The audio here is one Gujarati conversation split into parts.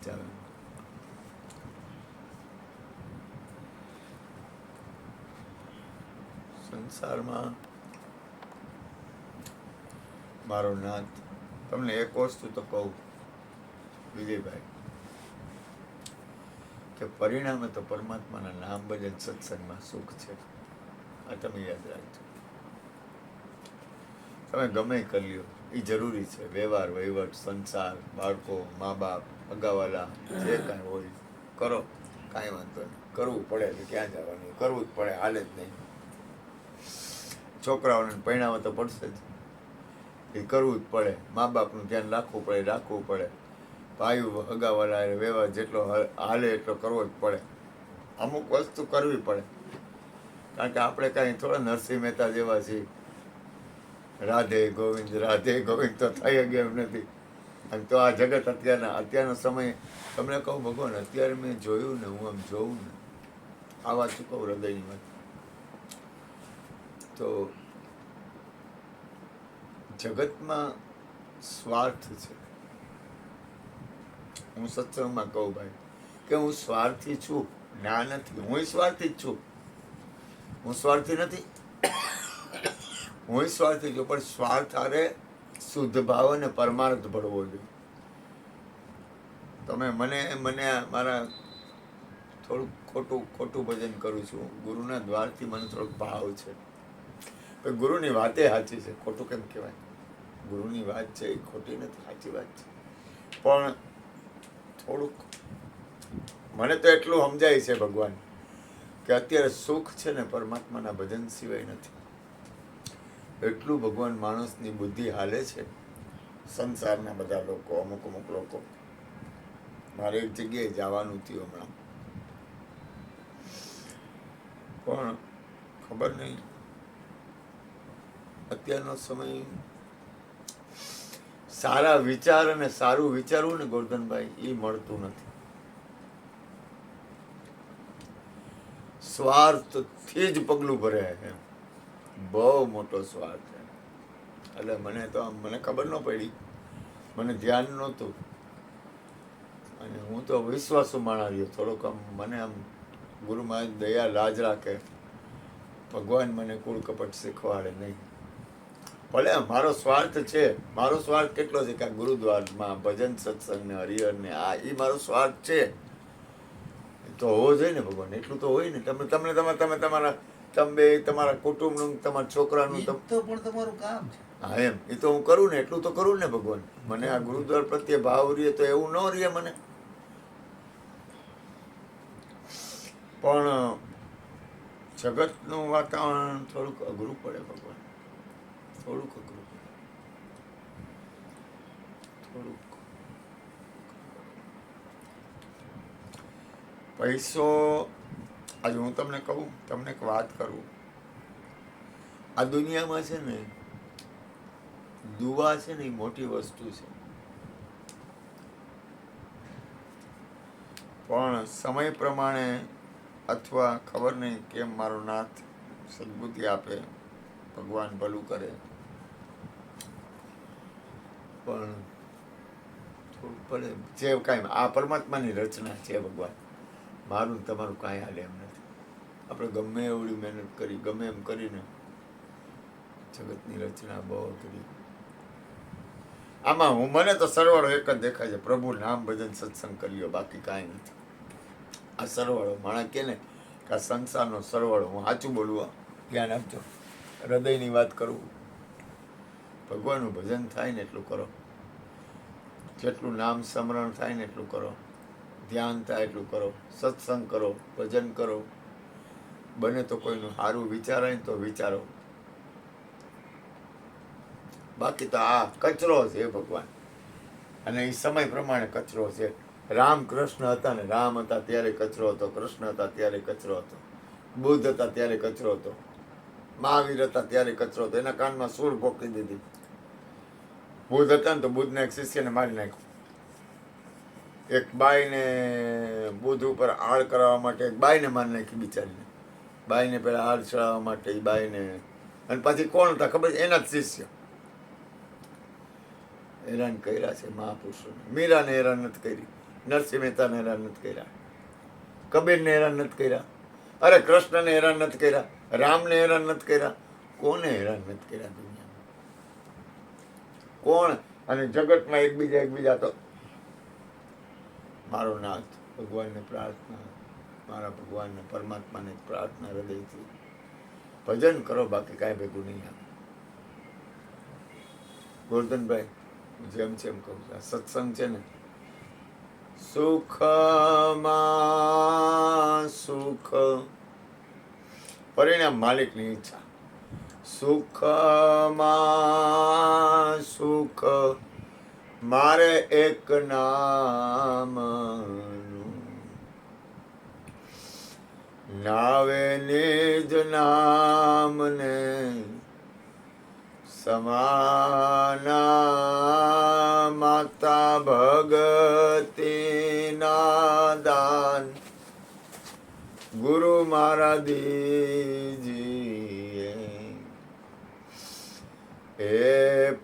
ચાલે. સંસારમાં મારો નાથ, તમને એક વસ્તુ તો કહું વિજયભાઈ, કે પરિણામે તો પરમાત્માના નામ ભજન સત્સંગમાં સુખ છે. આ તમે યાદ રાખજો. તમે ગમે કરી લ્યો, એ જરૂરી છે. વ્યવહાર, વહીવટ, સંસાર, બાળકો, મા બાપ, અગાવાલા, જે કાંઈ હોય કરો, કાંઈ વાંધો નહીં. કરવું પડે તો ક્યાં જવાનું, કરવું જ પડે, હાલે જ નહીં. છોકરાઓને પરિણામે તો પડશે જ, એ કરવું જ પડે. મા બાપનું ધ્યાન રાખવું પડે. ભાઈઓ અગાવાલા વ્યવહાર જેટલો હાલે એટલો કરવો જ પડે. અમુક વસ્તુ કરવી પડે, કારણ કે આપણે કાંઈ થોડા નરસિંહ મહેતા જેવા છીએ. રાધે ગોવિંદ તો થઈ ગયા એમ નથી. અને તો આ જગત અત્યારનો સમય, તમને કહું ભગવાન, અત્યારે મેં જોયું ને, હું આમ જોઉં ને, આ વાત શું કહું હૃદયની વાત, તો જગતમાં સ્વાર્થ છે. હું સત્સંગમાં કહું ભાઈ કે હું સ્વાર્થી છું. ના, નથી. હું સ્વાર્થી જ છું. હું સ્વાર્થી નથી. હું સ્વાર્થી છું, પણ સ્વાર્થ હારે શુદ્ધ ભાવ અને પરમાર્થ ભળવો જોઈએ. તમે મને મારા થોડુંક ખોટું ભજન કરું છું. ગુરુના દ્વારથી મને થોડોક ભાવ છે. ગુરુની વાતે સાચી છે, ખોટું કેમ કહેવાય? ગુરુની વાત છે એ ખોટી નથી, સાચી વાત છે. પણ થોડુંક મને તો એટલું સમજાય છે ભગવાન, કે અત્યારે સુખ છે ને પરમાત્માના ભજન સિવાય નથી. એટલું ભગવાન માણસની બુદ્ધિ હાલે છે. સંસારના બધા લોકો, અમુક લોકો, મારે એક જગ્યાએ જવાનું થયું હમણાં, પણ ખબર નહીં, અત્યારનો સમય સારા વિચાર અને સારું વિચારવું ને ગોરધનભાઈ, એ મળતું નથી. સ્વાર્થથી જ પગલું ભરે છે, બહુ મોટો સ્વાર્થ છે. એટલે મને ખબર ન પડી, મને ધ્યાન નહોતું, અને હું તો વિશ્વાસુ માણા રહ્યો થોડોક. આમ મને આમ ગુરુ મહારાજ દયા લાજ રાખે, ભગવાન મને કૂળ કપટ શીખવાડે નહીં. ભલે મારો સ્વાર્થ છે. મારો સ્વાર્થ કેટલો છે કે આ ગુરુદ્વારમાં ભજન સત્સંગ ને હરિહર ને આ એ મારો સ્વાર્થ છે. તો હોવો જોઈએ ને ભગવાન, એટલું તો હોય ને. તમે તમારા કુટુંબનું, તમારા છોકરાનું તો પણ તમારું કામ છે. હા, એમ એ તો હું કરું ને, એટલું તો કરું ને ભગવાન. મને આ ગુરુદ્વાર પ્રત્યે ભાવ રહે તો એવું ન રહે મને. પણ જગતનું વાતાવરણ થોડુંક અઘરું પડે ભગવાન, થોડુંક અઘરું પડે, થોડુંક. પૈસો, આજે હું તમને કહું, તમને એક વાત કરું. આ દુનિયામાં છે ને, દુઆ છે ને એ મોટી વસ્તુ છે. પણ સમય પ્રમાણે, અથવા ખબર નહીં કેમ મારો નાથ સદબુદ્ધિ આપે, ભગવાન ભલું કરે, પણ થોડું પડે. જે કાંઈ આ પરમાત્માની રચના છે ભગવાન, મારું તમારું કાંઈ હાલે એમ નથી. આપણે ગમે એવડી મહેનત કરી, ગમે એમ કરીને જગતની રચના બહુ કરી. આમાં મને તો સરવાળો એક જ દેખાય છે, પ્રભુ નામ ભજન સત્સંગ કર્યો, બાકી કાંઈ નથી. આ સરવાળો માણસ કે ને કે આ સંસારનો સરવાળો. હું સાચું બોલું, ધ્યાન આપજો, હૃદયની વાત કરું. ભગવાનનું ભજન થાય ને એટલું કરો, જેટલું નામ સ્મરણ થાય ને એટલું કરો, ધ્યાન થાય એટલું કરો, સત્સંગ કરો, ભજન કરો, બને તો કોઈનું સારું વિચારાય ને તો વિચારો. બાકી તો આ કચરો છે ભગવાન, અને એ સમય પ્રમાણે કચરો છે. રામ કૃષ્ણ હતા ને, રામ હતા ત્યારે કચરો હતો, કૃષ્ણ હતા ત્યારે કચરો હતો, બુદ્ધ હતા ત્યારે કચરો હતો, મહાવીર હતા ત્યારે કચરો હતો. એના કાનમાં સૂર ભોંકી દીધી. બુદ્ધ હતા ને તો બુદ્ધના એક શિષ્યને મારી નાખ્યો. એક બાઈને બુદ્ધ ઉપર આળ કરાવવા માટે એક બાઈને મારી નાખી બિચારીને. બાઈને પેલા આળ ચડાવવા માટે એ બાઈને, અને પછી કોણ હતા ખબર છે? એના જ શિષ્ય. હેરાન કર્યા છે મહાપુરુષોને. મીરાને હેરાન નથી કરી, નરસિંહ મહેતાને હેરાન નથી કર્યા, કબીરને હેરાન નથી કર્યા, અરે કૃષ્ણને હેરાન નથી કર્યા, રામને હેરાન નથી કર્યા, કોને હેરાન નથી કર્યા દુનિયામાં? કોણ? અને જગતમાં એકબીજા તો મારો નાથ ભગવાનને પ્રાર્થના, મારા ભગવાનને પરમાત્માને પ્રાર્થના હૃદયથી ભજન કરો, બાકી કાંઈ ભેગું નહીં આવે. ગોરધનભાઈ, જેમ છે એમ કહું છું, આ સત્સંગ છે ને, સુખમાં સુખ, પરિણામ માલિકની ઈચ્છા. સુખમાં સુખ મારે એક નામનું, નાવે નિજ નામને સમાના, માતા ભગતિના દાન ગુરુ મારા દીજીએ, એ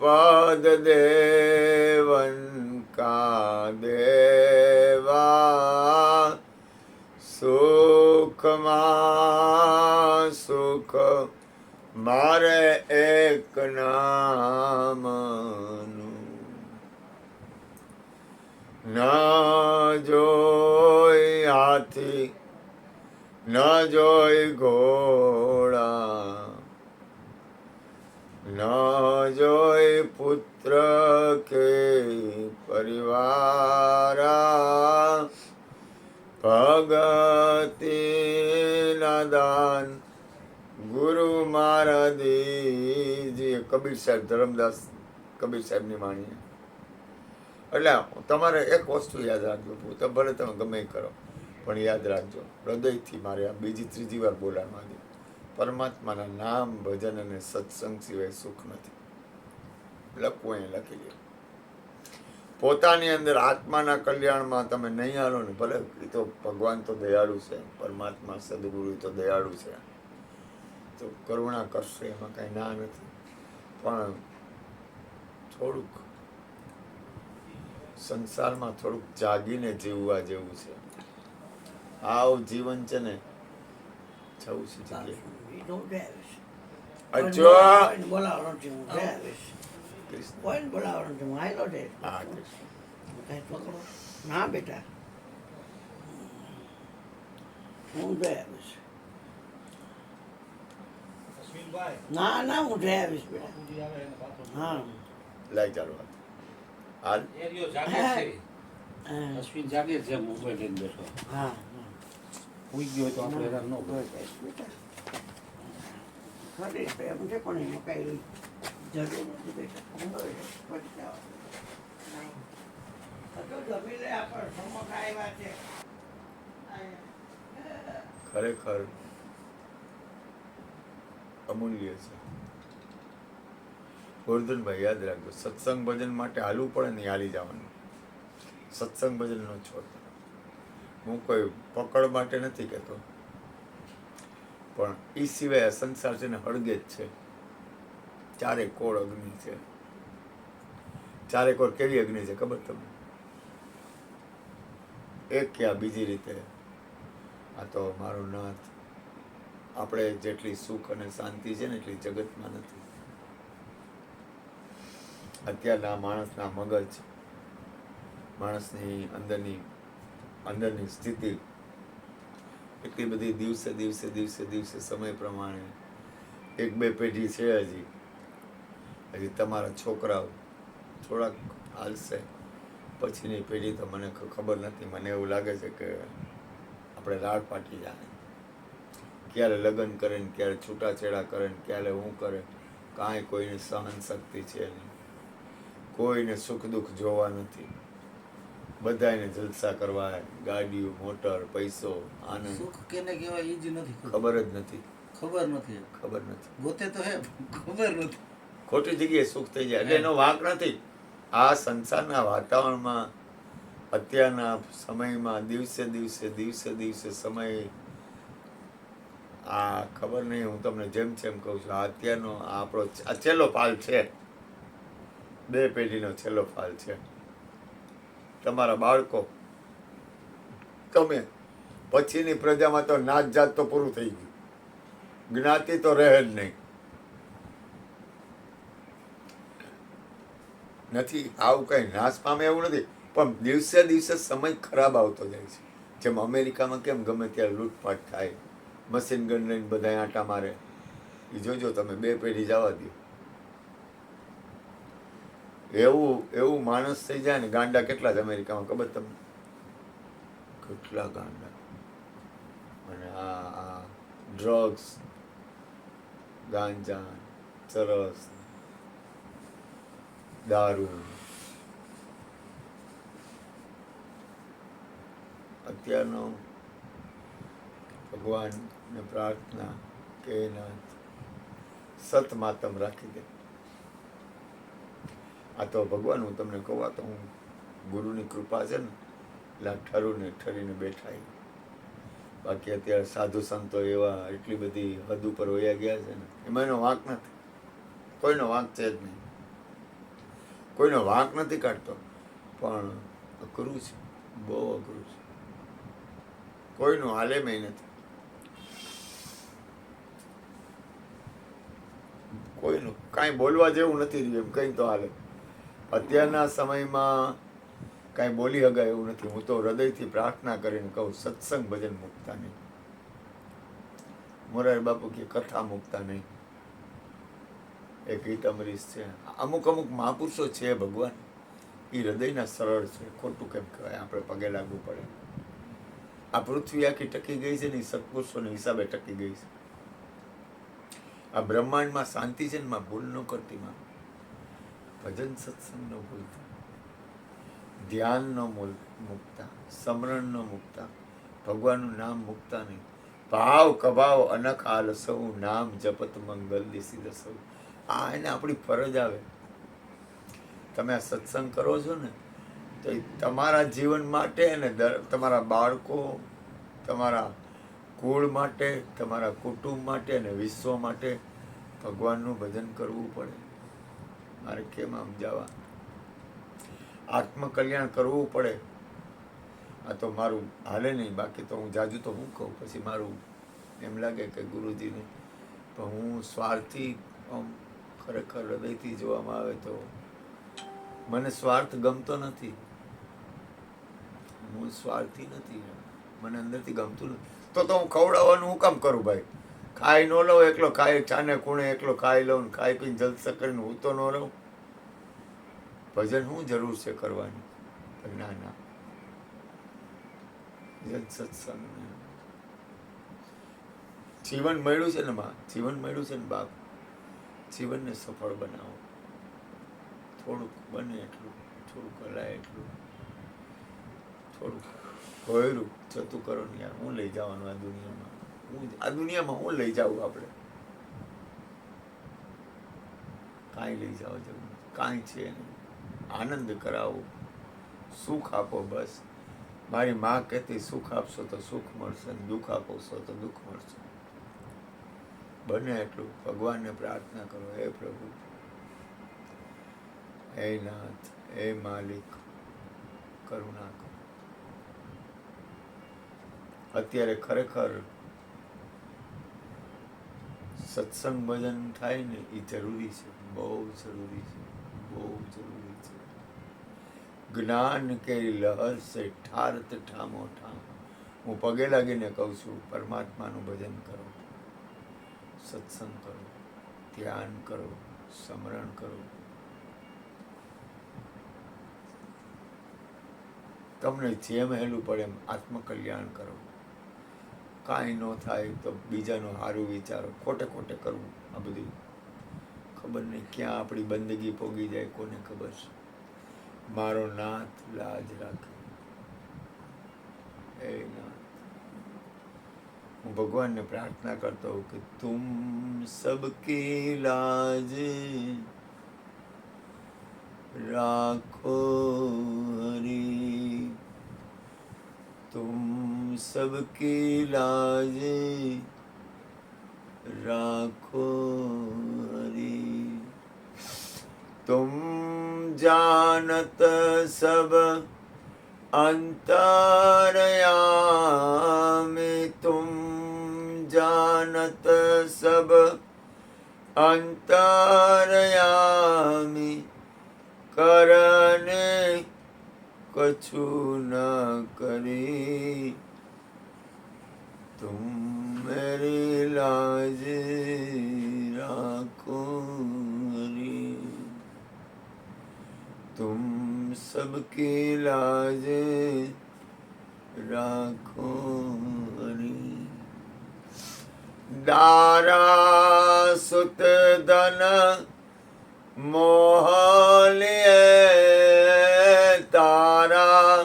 પદ દેવન કા દેવા, સુખમાં સુખ મારે એક નામનું, ન જોઈ હાથી ન જોઈ ઘોડા, ન જોઈ પુત્ર કે પરિવારા, ભગતિના દાન ગુરુ મારા દીજીએ. કબીર સાહેબ, ધરમદાસ કબીર સાહેબની વાણી. એટલે તમારે એક વસ્તુ યાદ રાખજો, તો ભલે તમે ગમે એ કરો, પણ યાદ રાખજો, હૃદયથી મારે આ બીજી ત્રીજી વાર બોલાવવા દે, પરમાત્માના નામ ભજન અને સત્સંગ સિવાય સુખ નથી. લખવું એ લખી લે. પોતાની અંદર આત્માના કલ્યાણમાં તમે નહીં હાલો ને, ભલે એ તો ભગવાન તો દયાળુ છે, પરમાત્મા સદગુરુ તો દયાળુ છે, તો કરુણા કરશે, એમાં કઈ ના નથી, પણ થોડુંક સંસારમાં થોડુંક જાગીને જીવવા જેવું છે. આવ જીવન છે ને, જવું છે જગ્યાએ. ના બેટા, હું જઈ આવીશ. ના ના, હું જઈ આવીશ બેટા. હા, લાઈ ચાલો હાલ. અશ્વિન જાગે છે, મોબાઈલ લઈને બેઠો. હા, ઉઈ ગયો તો આપણે હેરાન ન હોય. બેટા ખરી તો એમ છે, પણ એમાં કઈ જરૂર નથી બેટા. જમી લે, આપણે સમોસા આવ્યા છે. ખરેખર અમૂલ્ય છે. ગોરધનભાઈ, યાદ રાખજો, સત્સંગ ભજન માટે હાલવું પડે ને, હાલી જવાનું. સત્સંગ ભજન નો છોડ. હું કોઈ પકડ માટે નથી કહેતો, પણ એ સિવાય સંસાર છે ને હળગે જ છે. ચારે કોળ અગ્નિ છે. ચારે કોળ કેવી અગ્નિ છે ખબર તમને? એક ક્યાં બીજી રીતે. આ તો મારું નાથ, આપણે જેટલી સુખ અને શાંતિ છે ને એટલી જગતમાં નથી. અત્યારના માણસના મગજ, માણસની અંદરની સ્થિતિ એટલી બધી દિવસે દિવસે દિવસે દિવસે સમય પ્રમાણે એક બે પેઢી છે. હજી તમારા છોકરાઓ થોડાક હાલશે, પછીની પેઢી તો મને ખબર નથી. મને એવું લાગે છે કે આપણે રાડ પાટી જાય. ક્યારે લગ્ન કરે ને ક્યારે છૂટાછેડા કરે ને ક્યારે હું કરે, કાંઈ કોઈની સહન શક્તિ છે નહીં. કોઈને સુખ દુઃખ જોવા નથી. બધાને જલસા કરવા, ગાડીઓ, મોટર, પૈસો, આનંદ. સુખ કેને કહેવાય એ જ નથી ખબર જ નથી. ખબર નથી. ગોતે તો હે, ખબર નથી. ખોટી જગ્યાએ સુખ થઈ જાય એટલે એનો વાંક નથી. આ સંસારના વાતાવરણમાં અત્યારના સમયમાં દિવસે દિવસે સમય, આ ખબર નહીં, હું તમને જેમ કહું છું, અત્યારનો આપણો આ છેલ્લો ફાલ છે. બે પેઢીનો છેલ્લો ફાલ છે. તમારા બાળકો તમે. પછીની પ્રજામાં તો નાત જાત તો પૂરું થઈ ગયું, જ્ઞાતિ તો રહે જ નહીં. નથી આવું કઈ નાશ પામે એવું નથી, પણ દિવસે દિવસે સમય ખરાબ આવતો જાય છે. જેમ અમેરિકામાં કેમ ગમે ત્યારે લૂંટફાટ થાય, મશીન ગન લઈને બધા આંટા મારે, એ જોજો તમે 2 પેઢી જવા દો. એવું માણસ થઈ જાય ને. ગાંડા કેટલા છે અમેરિકામાં ખબર તમને? કેટલા ગાંડા. અને આ ડ્રગ્સ, ગાંજા, ચરસ, દારૂ. અત્યારનો ભગવાનને પ્રાર્થના કે નાથ સત માતમ રાખી દે. આ તો ભગવાન, હું તમને કહું, આ તો હું ગુરુની કૃપા છે ને એટલે ઠરીને બેઠા. બાકી અત્યારે સાધુ સંતો એવા એટલી બધી હદ ઉપર વયા ગયા છે ને, એમાં એનો વાંક નથી. કોઈનો વાંક છે જ નહીં, કોઈનો વાંક નથી કાઢતો, પણ અઘરું છે, બહુ અઘરું છે. કોઈનું હાલે મેં નથી, કોઈનું કાંઈ બોલવા જેવું નથી રહ્યું. એમ કંઈ તો હાલે. અત્યારના સમયમાં કાંઈ બોલી હગાય એવું નથી. હું તો હૃદયથી પ્રાર્થના કરીને કહું, સત્સંગ ભજન મૂકતા નહીં. મોરારી બાપુ કે કથા મૂકતા નહીં. એક ગીત અમરીશ છે, અમુક મહાપુરુષો છે ભગવાન, એ હૃદયના સરળ છે. ખોટું કેમ કહેવાય, આપણે પગે લાગવું પડે. આ પૃથ્વી આખી ટકી ગઈ છે ને, એ સત્પુરુષોના હિસાબે ટકી ગઈ છે. આ બ્રહ્માંડમાં શાંતિ છે ને, માં ભૂલ ન કરતી, માં ભજન સત્સંગ ન ભૂલતા, ધ્યાન ન મૂકતા, સ્મરણ ન મૂકતા, ભગવાનનું નામ મૂકતા નહીં. ભાવ કભાવ અનખ આલ સૌ, નામ જપત મંગલ દિશી દસૌ. આ એને આપણી ફરજ આવે. તમે આ સત્સંગ કરો છો ને, તો એ તમારા જીવન માટે અને તમારા બાળકો, તમારા કુળ માટે, તમારા કુટુંબ માટે અને વિશ્વ માટે ભગવાનનું ભજન કરવું પડે. મારે કેમ આમ જવા, આત્મકલ્યાણ કરવું પડે. આ તો મારું હાલે નહીં. બાકી તો હું જાજુ તો હું કહું, પછી મારું એમ લાગે કે ગુરુજીને, પણ હું સ્વાર્થી, આમ ખરેખર હૃદયથી જોવામાં આવે તો મને સ્વાર્થ ગમતો નથી. હું સ્વાર્થી નથી, મને અંદરથી ગમતું નથી. તો હું ખવડાવવાનું હું કામ કરું ભાઈ? ખાઈ ન લઉં એકલો, ખાઈ ચાને ખૂણે એકલો ખાઈ લઉં, ખાઈ પીને જલસા કરીને હું તો ન રહું. ભજન શું જરૂર છે કરવાની? ના ના, ભજન સત્સંગ. જીવન મળ્યું છે ને માં, જીવન મળ્યું છે ને બાપ, જીવનને સફળ બનાવો. થોડુંક બને એટલું, થોડુંક હલાય એટલું, થોડુંક ઘોયરું જતું કરો ને યાર. હું લઈ જવાનું આ દુનિયામાં? આ દુનિયામાં હું લઈ જાઉં? આપણે કાંઈ લઈ જવા જવું નથી, કાંઈ છે નહીં. આનંદ કરાવો, સુખ આપો. બસ મારી માં કહેતી, સુખ આપશો તો સુખ મળશે, દુઃખ આપશો તો દુઃખ મળશે. બને એટલું ભગવાનને પ્રાર્થના કરો, હે પ્રભુ, હે નાથ, હે માલિક, કરુણા કરો. અત્યારે ખરેખર સત્સંગ ભજન થાય ને, એ જરૂરી છે, બહુ જરૂરી છે, બહુ જરૂરી છે. જ્ઞાન કે લહર સે ઠારત ઠામો ઠામ. હું પગે લાગીને કહું છું, પરમાત્માનું ભજન કરો, સત્સંગ કરો, ધ્યાન કરો, સ્મરણ કરો. તમને જેમ હેલું પડે એમ આત્મકલ્યાણ કરો. કાંઈ ન થાય તો બીજાનું સારું વિચારો. ખોટે ખોટે કરવું આ બધું ખબર નહીં ક્યાં આપણી બંદગી પોગી જાય, કોને ખબર છે. મારો નાથ લાજ રાખે, એ નાથ. હું ભગવાનને પ્રાર્થના કરતો હું કે તુમ સબકી લાજ રાખો હરી, તુમ सबकी लाज राखो हरि, तुम जानत सब अंतरयामी, અંતરયામી કરને કછું ન કરી તુમ મેરી લાજ રાખો હરી તુમ સબકી લાજ રાખો હરી દારા સુત ધન મોહ લીએ તારા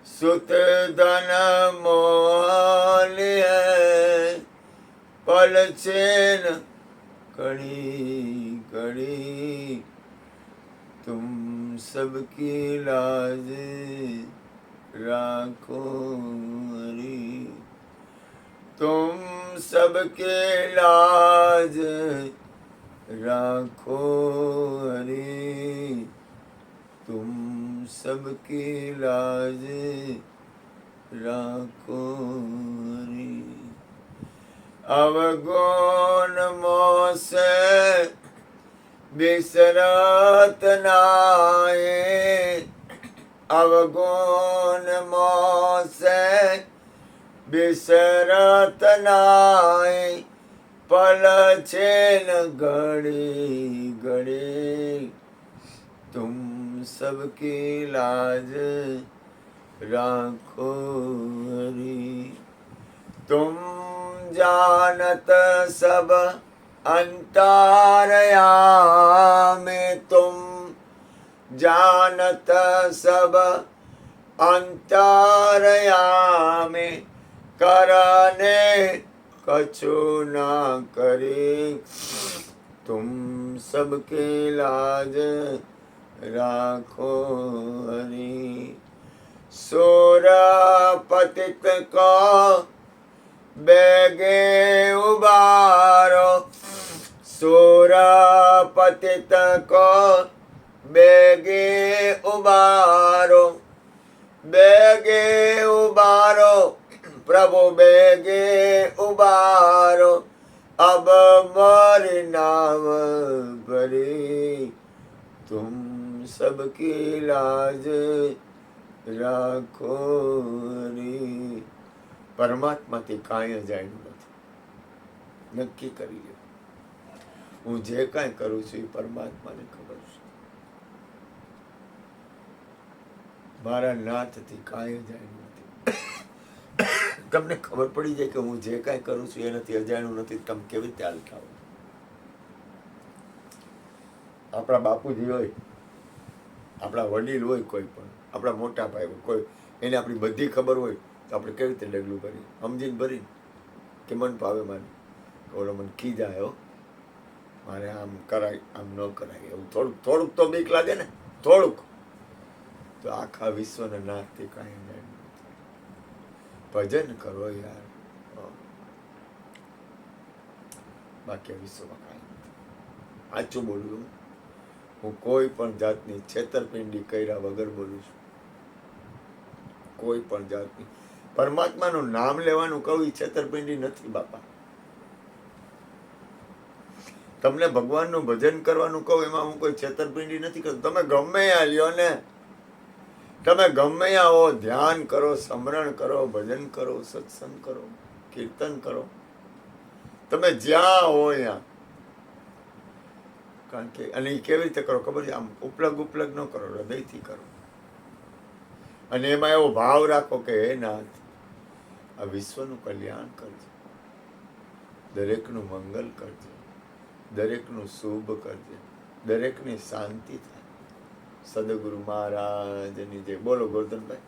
સુત ધન મોહ લીએ પલચેન કડી કડી તુમ સબકી લાજ રાખો હરી તુમ સબકે લાજ રાખો હરી તુમ સબકી લાજ રાખો હરી અવગુણ મોસે બિસરત નાય અવગુણ મોસે બિસરત નાય પલછેન ઘડી ઘડી તુમ સબકી લાજ રાખો હરી તુમ જાનત સબ અંતરયામે તુમ જાનત સબ અંતરયામે કરને કછું ના કરી તુમ સબકે લાજ રાખો હરી સુર પતિત કો બેગે ઉબારો સુર પતિત કો બેગે ઉબારો બેગે ઉબારો પ્રભુ બેગે ઉબારો અબ મારી નામ ભરી તુમ સબકી લાજ રાખો હરી પરમાત્માથી કાંઈ અજાણ્યું નથી. નક્કી કરી લે, હું જે કાંઈ કરું છું એ પરમાત્માને ખબર છે. મારા નાથથી કાંઈ અજાણ્યું નથી. તમને ખબર પડી જાય કે હું જે કાંઈ કરું છું એ નથી, અજાણ્યું નથી, તમે કેવી રીતે હાલતા હો? આપણા બાપુજી હોય, આપણા વડીલ હોય, કોઈ પણ આપણા મોટા ભાઈ હોય, કોઈ એને આપણી બધી ખબર હોય તો આપણે કેવી રીતે ડગલું ભરી સમજીને ભરીને કે મન ભાવે મારે ઓલો મને ખીજાય હો, મારે આમ કરાય આમ ન કરાય, એવું થોડુંક થોડુંક તો બીક લાગે ને, થોડુંક તો આખા વિશ્વના નાથથી કાંઈ નહીં. ભજન કરો યાર, બાકી વિશ્વમાં કાંઈ નથી. સાચું બોલું, હું કોઈ પણ જાતની છેતરપિંડી કર્યા વગર બોલું છું. કોઈ પણ જાતની પરમાત્માનું નામ લેવાનું કહું એ છેતરપિંડી નથી બાપા. તમને ભગવાનનું ભજન કરવાનું કહું એમાં હું કોઈ છેતરપિંડી નથી કરતો. તમે ગમે ત્યાં લ્યો ને, તમે ગમે ત્યાં હો, ધ્યાન કરો, સ્મરણ કરો, ભજન કરો, સત્સંગ કરો, કીર્તન કરો, તમે જ્યાં હો ત્યાં. કારણ કે અને એ કેવી રીતે કરો ખબર છે? આમ ઉપલગ ઉપલગ ન કરો, હૃદયથી કરો. અને એમાં એવો ભાવ રાખો કે હે નાથ, આ વિશ્વનું કલ્યાણ કરજે, દરેકનું મંગલ કરજે, દરેકનું શુભ કરજે, દરેકની શાંતિ થાય. સદગુરુ મહારાજની જય. બોલો ગોરધનભાઈ.